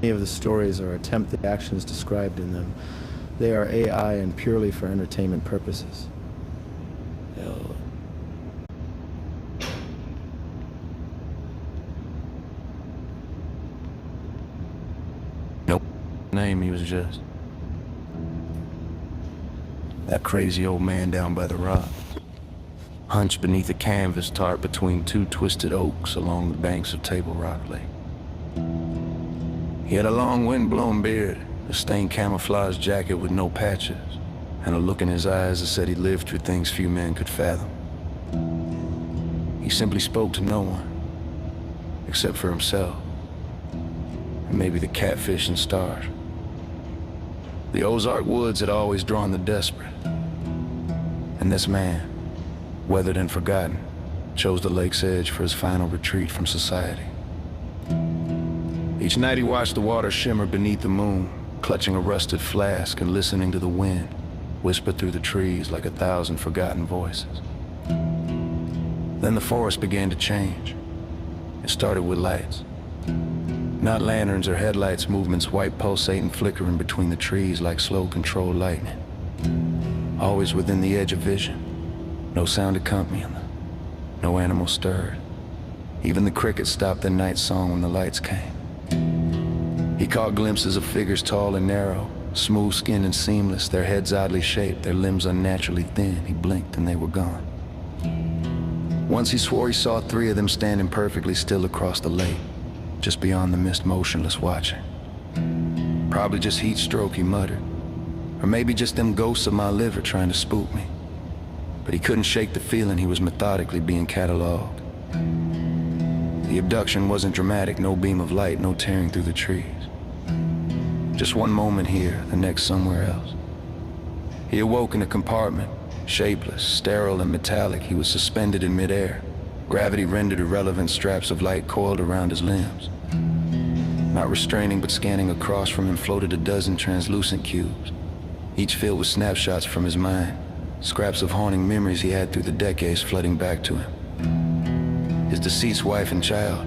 Many of the stories or attempted actions described in them, they are AI and purely for entertainment purposes. Hell. Nope. Name, he was just that crazy old man down by the rock, hunched beneath a canvas tarp between two twisted oaks along the banks of Table Rock Lake. He had a long windblown beard, a stained camouflage jacket with no patches, and a look in his eyes that said he lived through things few men could fathom. He simply spoke to no one, except for himself, and maybe the catfish and stars. The Ozark woods had always drawn the desperate, and this man, weathered and forgotten, chose the lake's edge for his final retreat from society. Each night he watched the water shimmer beneath the moon, clutching a rusted flask and listening to the wind whisper through the trees like 1,000 forgotten voices. Then the forest began to change. It started with lights. Not lanterns or headlights, movements white pulsating, flickering between the trees like slow controlled lightning. Always within the edge of vision. No sound accompanying them. No animal stirred. Even the crickets stopped their night song when the lights came. He caught glimpses of figures tall and narrow, smooth-skinned and seamless, their heads oddly shaped, their limbs unnaturally thin. He blinked and they were gone. Once he swore he saw 3 of them standing perfectly still across the lake, just beyond the mist, motionless, watching. Probably just heat stroke, he muttered. Or maybe just them ghosts of my liver trying to spook me. But he couldn't shake the feeling he was methodically being cataloged. The abduction wasn't dramatic, no beam of light, no tearing through the trees. Just one moment here, the next somewhere else. He awoke in a compartment, shapeless, sterile and metallic. He was suspended in midair. Gravity rendered irrelevant, straps of light coiled around his limbs. Not restraining but scanning across from him floated a dozen translucent cubes, each filled with snapshots from his mind, scraps of haunting memories he had through the decades flooding back to him. His deceased wife and child,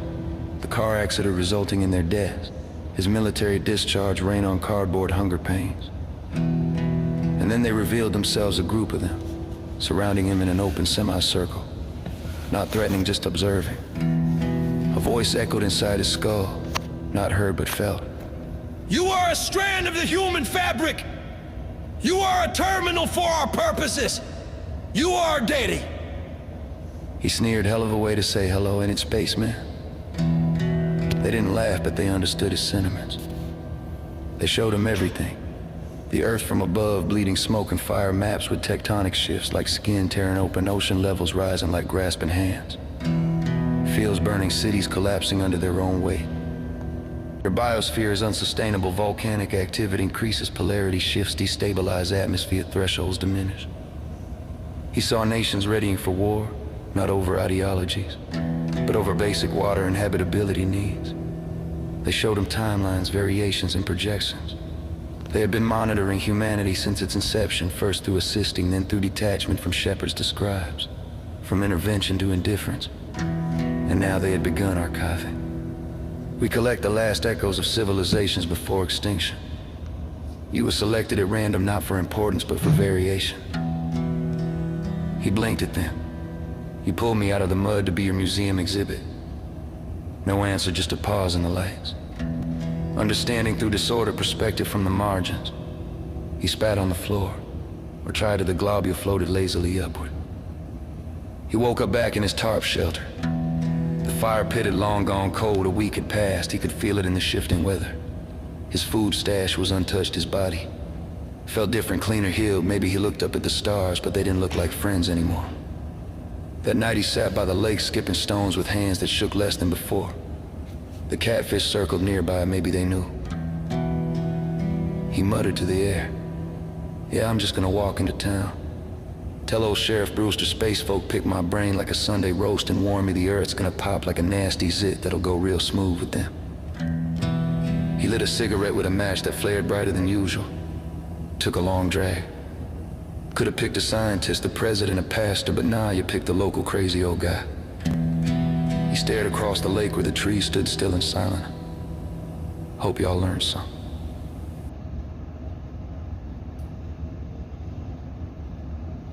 the car accident resulting in their deaths, his military discharge, rain on cardboard hunger pains. And then they revealed themselves, a group of them, surrounding him in an open semicircle, not threatening, just observing. A voice echoed inside his skull, not heard but felt. You are a strand of the human fabric! You are a terminal for our purposes! You are deity! He sneered, hell of a way to say hello in its spaceman. They didn't laugh, but they understood his sentiments. They showed him everything. The earth from above, bleeding smoke and fire, maps with tectonic shifts like skin tearing open, ocean levels rising like grasping hands. Fields burning, cities collapsing under their own weight. Their biosphere is unsustainable, volcanic activity increases, polarity shifts, destabilize atmosphere, thresholds diminish. He saw nations readying for war, not over ideologies, but over basic water and habitability needs. They showed him timelines, variations, and projections. They had been monitoring humanity since its inception, first through assisting, then through detachment from shepherds to scribes, from intervention to indifference. And now they had begun archiving. We collect the last echoes of civilizations before extinction. You were selected at random, not for importance, but for variation. He blinked at them. You pulled me out of the mud to be your museum exhibit. No answer, just a pause in the lights. Understanding through disorder, perspective from the margins. He spat on the floor, or tried to. The globule floated lazily upward. He woke up back in his tarp shelter. The fire pit had long gone cold, a week had passed. He could feel it in the shifting weather. His food stash was untouched, his body felt different, cleaner, healed. Maybe he looked up at the stars, but they didn't look like friends anymore. That night he sat by the lake, skipping stones with hands that shook less than before. The catfish circled nearby, maybe they knew. He muttered to the air, yeah, I'm just gonna walk into town. Tell old Sheriff Brewster space folk pick my brain like a Sunday roast and warn me the earth's gonna pop like a nasty zit that'll go real smooth with them. He lit a cigarette with a match that flared brighter than usual. Took a long drag. Could have picked a scientist, a president, a pastor, but nah, you picked the local crazy old guy. He stared across the lake where the trees stood still and silent. Hope y'all learned some.